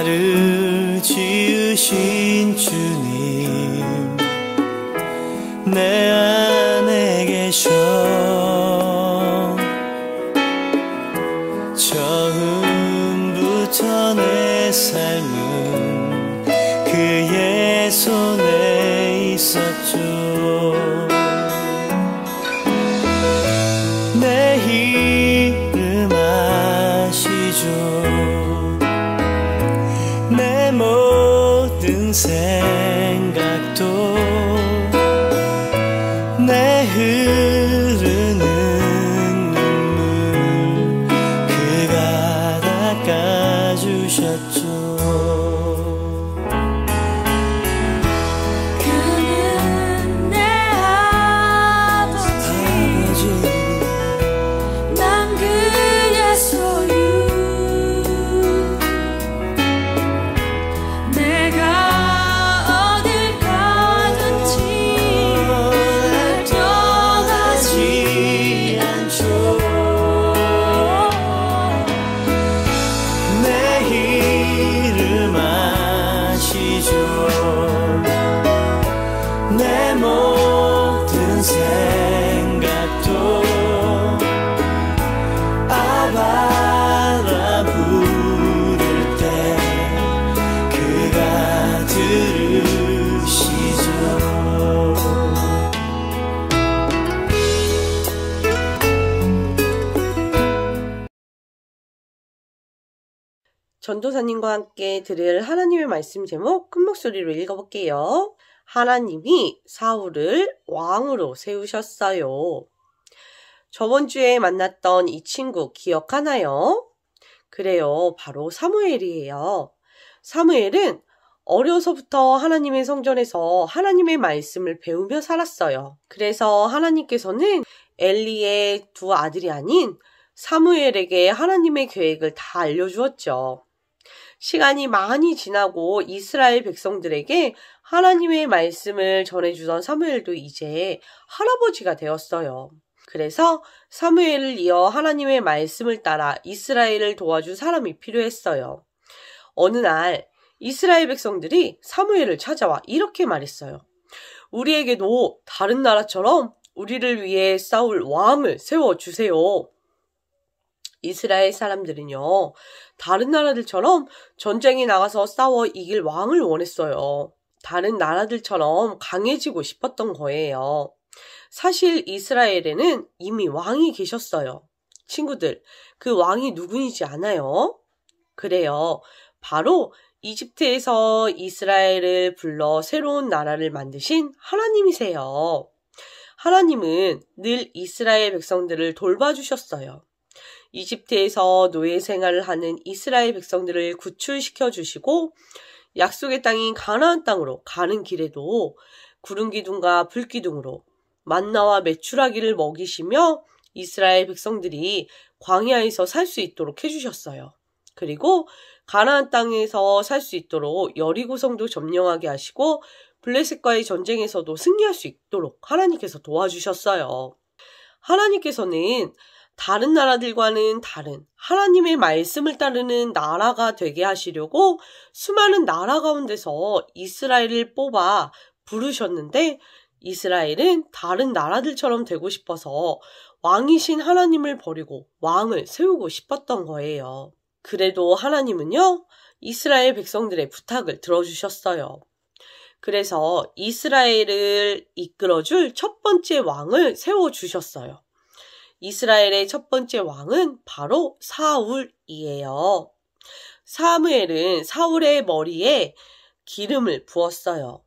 나를 지으신 주님 내 안에 계셔 처음부터 내 삶은 그의 손에 있었죠. 내 이름 아시죠. 내 모든 생각도 내 흐르는 눈물 그가 닦아주셨죠. 그는 내 아버지 난 그의 소유 내가 어딜 가든지 날 떠나지 않죠. 내 이름 아시죠. 내 모든 생각도 아바라 부를 때 그가 들으시죠. 전도사님과 함께 들을 하나님의 말씀 제목 큰 목소리로 읽어볼게요. 하나님이 사울을 왕으로 세우셨어요. 저번 주에 만났던 이 친구 기억하나요? 그래요. 바로 사무엘이에요. 사무엘은 어려서부터 하나님의 성전에서 하나님의 말씀을 배우며 살았어요. 그래서 하나님께서는 엘리의 두 아들이 아닌 사무엘에게 하나님의 계획을 다 알려주었죠. 시간이 많이 지나고 이스라엘 백성들에게 하나님의 말씀을 전해주던 사무엘도 이제 할아버지가 되었어요. 그래서 사무엘을 이어 하나님의 말씀을 따라 이스라엘을 도와줄 사람이 필요했어요. 어느 날 이스라엘 백성들이 사무엘을 찾아와 이렇게 말했어요. 우리에게도 다른 나라처럼 우리를 위해 싸울 왕을 세워주세요. 이스라엘 사람들은요, 다른 나라들처럼 전쟁에 나가서 싸워 이길 왕을 원했어요. 다른 나라들처럼 강해지고 싶었던 거예요. 사실 이스라엘에는 이미 왕이 계셨어요. 친구들, 그 왕이 누구인지 아나요? 그래요. 바로 이집트에서 이스라엘을 불러 새로운 나라를 만드신 하나님이세요. 하나님은 늘 이스라엘 백성들을 돌봐주셨어요. 이집트에서 노예 생활을 하는 이스라엘 백성들을 구출시켜 주시고 약속의 땅인 가나안 땅으로 가는 길에도 구름 기둥과 불 기둥으로 만나와 메추라기를 먹이시며 이스라엘 백성들이 광야에서 살 수 있도록 해주셨어요. 그리고 가나안 땅에서 살 수 있도록 여리고성도 점령하게 하시고 블레셋과의 전쟁에서도 승리할 수 있도록 하나님께서 도와주셨어요. 하나님께서는 다른 나라들과는 다른 하나님의 말씀을 따르는 나라가 되게 하시려고 수많은 나라 가운데서 이스라엘을 뽑아 부르셨는데 이스라엘은 다른 나라들처럼 되고 싶어서 왕이신 하나님을 버리고 왕을 세우고 싶었던 거예요. 그래도 하나님은요, 이스라엘 백성들의 부탁을 들어주셨어요. 그래서 이스라엘을 이끌어줄 첫 번째 왕을 세워주셨어요. 이스라엘의 첫 번째 왕은 바로 사울이에요. 사무엘은 사울의 머리에 기름을 부었어요.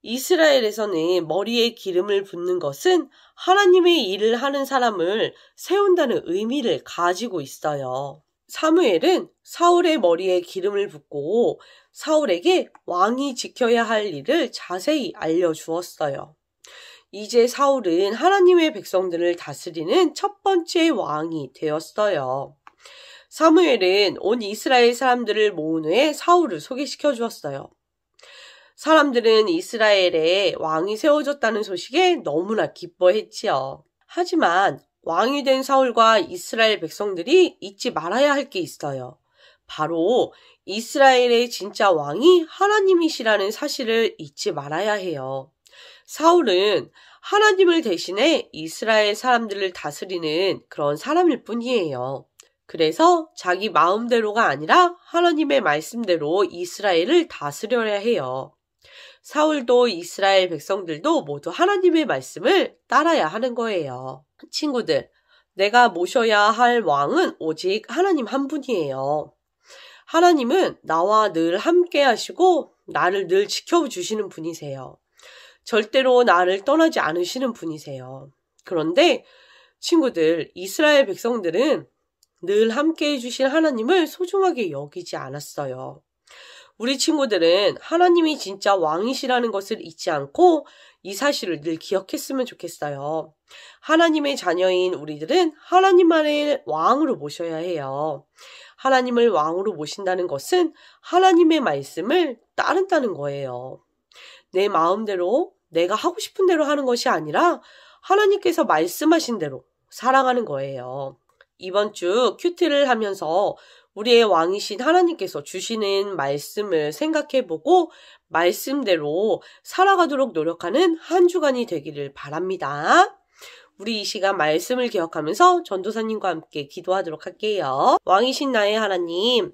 이스라엘에서는 머리에 기름을 붓는 것은 하나님의 일을 하는 사람을 세운다는 의미를 가지고 있어요. 사무엘은 사울의 머리에 기름을 붓고 사울에게 왕이 지켜야 할 일을 자세히 알려주었어요. 이제 사울은 하나님의 백성들을 다스리는 첫 번째 왕이 되었어요. 사무엘은 온 이스라엘 사람들을 모은 후에 사울을 소개시켜 주었어요. 사람들은 이스라엘에 왕이 세워졌다는 소식에 너무나 기뻐했지요. 하지만 왕이 된 사울과 이스라엘 백성들이 잊지 말아야 할 게 있어요. 바로 이스라엘의 진짜 왕이 하나님이시라는 사실을 잊지 말아야 해요. 사울은 하나님을 대신해 이스라엘 사람들을 다스리는 그런 사람일 뿐이에요. 그래서 자기 마음대로가 아니라 하나님의 말씀대로 이스라엘을 다스려야 해요. 사울도 이스라엘 백성들도 모두 하나님의 말씀을 따라야 하는 거예요. 친구들, 내가 모셔야 할 왕은 오직 하나님 한 분이에요. 하나님은 나와 늘 함께 하시고 나를 늘 지켜주시는 분이세요. 절대로 나를 떠나지 않으시는 분이세요. 그런데 친구들, 이스라엘 백성들은 늘 함께 해주신 하나님을 소중하게 여기지 않았어요. 우리 친구들은 하나님이 진짜 왕이시라는 것을 잊지 않고 이 사실을 늘 기억했으면 좋겠어요. 하나님의 자녀인 우리들은 하나님만을 왕으로 모셔야 해요. 하나님을 왕으로 모신다는 것은 하나님의 말씀을 따른다는 거예요. 내 마음대로 내가 하고 싶은 대로 하는 것이 아니라 하나님께서 말씀하신 대로 살아가는 거예요. 이번 주 큐티를 하면서 우리의 왕이신 하나님께서 주시는 말씀을 생각해보고 말씀대로 살아가도록 노력하는 한 주간이 되기를 바랍니다. 우리 이 시간 말씀을 기억하면서 전도사님과 함께 기도하도록 할게요. 왕이신 나의 하나님,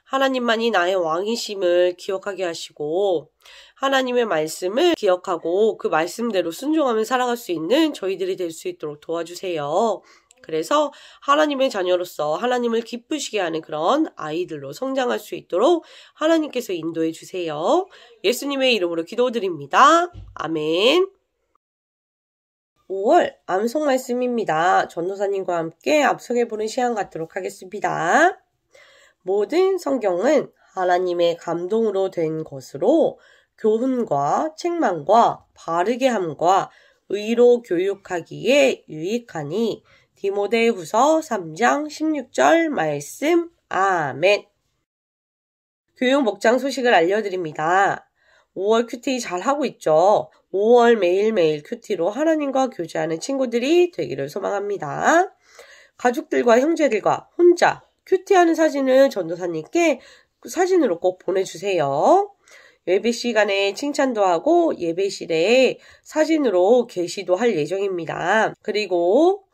하나님만이 나의 왕이심을 기억하게 하시고 하나님의 말씀을 기억하고 그 말씀대로 순종하며 살아갈 수 있는 저희들이 될 수 있도록 도와주세요. 그래서 하나님의 자녀로서 하나님을 기쁘시게 하는 그런 아이들로 성장할 수 있도록 하나님께서 인도해 주세요. 예수님의 이름으로 기도드립니다. 아멘. 5월 암송 말씀입니다. 전도사님과 함께 암송해보는 시간 갖도록 하겠습니다. 모든 성경은 하나님의 감동으로 된 것으로 교훈과 책망과 바르게 함과 의로 교육하기에 유익하니 디모데후서 3장 16절 말씀. 아멘. 교육 목장 소식을 알려드립니다. 5월 큐티 잘 하고 있죠? 5월 매일매일 큐티로 하나님과 교제하는 친구들이 되기를 소망합니다. 가족들과 형제들과 혼자 큐티하는 사진을 전도사님께 사진으로 꼭 보내주세요. 예배 시간에 칭찬도 하고 예배실에 사진으로 게시도 할 예정입니다. 그리고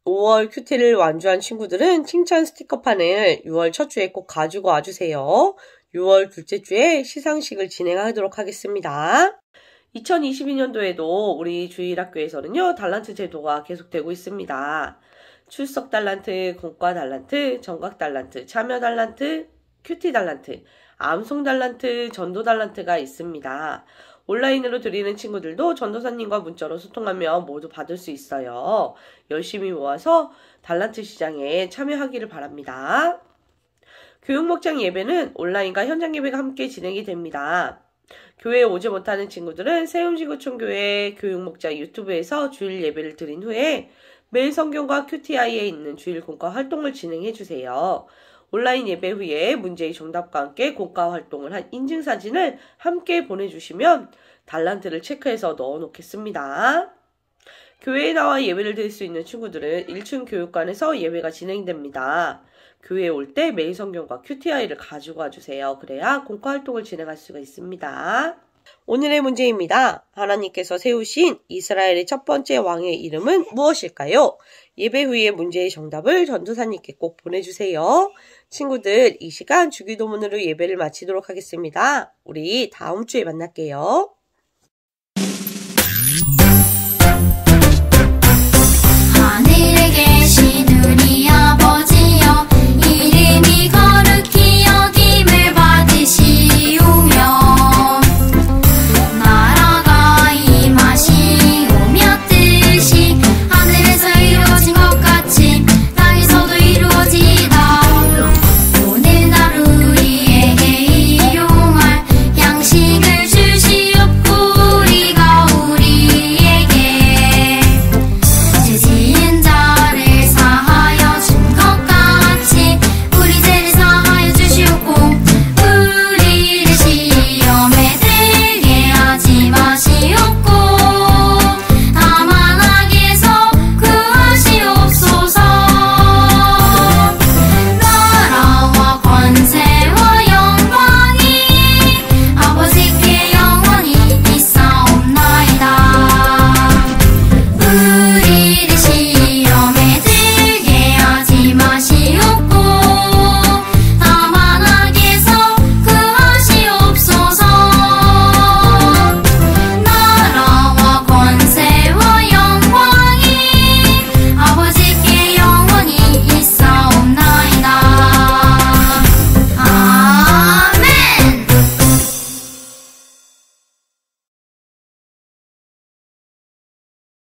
5월 큐티를 완주한 친구들은 칭찬 스티커판을 6월 첫 주에 꼭 가지고 와주세요. 6월 둘째 주에 시상식을 진행하도록 하겠습니다. 2022년도에도 우리 주일학교에서는요, 달란트 제도가 계속되고 있습니다. 출석 달란트, 공과 달란트, 정각 달란트, 참여 달란트, 큐티 달란트, 암송 달란트, 전도 달란트가 있습니다. 온라인으로 드리는 친구들도 전도사님과 문자로 소통하며 모두 받을 수 있어요. 열심히 모아서 달란트 시장에 참여하기를 바랍니다. 교육목장 예배는 온라인과 현장 예배가 함께 진행이 됩니다. 교회에 오지 못하는 친구들은 세움지구촌교회 교육목장 유튜브에서 주일 예배를 드린 후에 매일 성경과 큐티아이에 있는 주일 공과 활동을 진행해 주세요. 온라인 예배 후에 문제의 정답과 함께 공과 활동을 한 인증사진을 함께 보내주시면 달란트를 체크해서 넣어놓겠습니다. 교회에 나와 예배를 드릴 수 있는 친구들은 1층 교육관에서 예배가 진행됩니다. 교회에 올 때 매일 성경과 큐티아이를 가지고 와주세요. 그래야 공과 활동을 진행할 수가 있습니다. 오늘의 문제입니다. 하나님께서 세우신 이스라엘의 첫 번째 왕의 이름은 무엇일까요? 예배 후에 문제의 정답을 전도사님께 꼭 보내주세요. 친구들, 이 시간 주기도문으로 예배를 마치도록 하겠습니다. 우리 다음 주에 만날게요.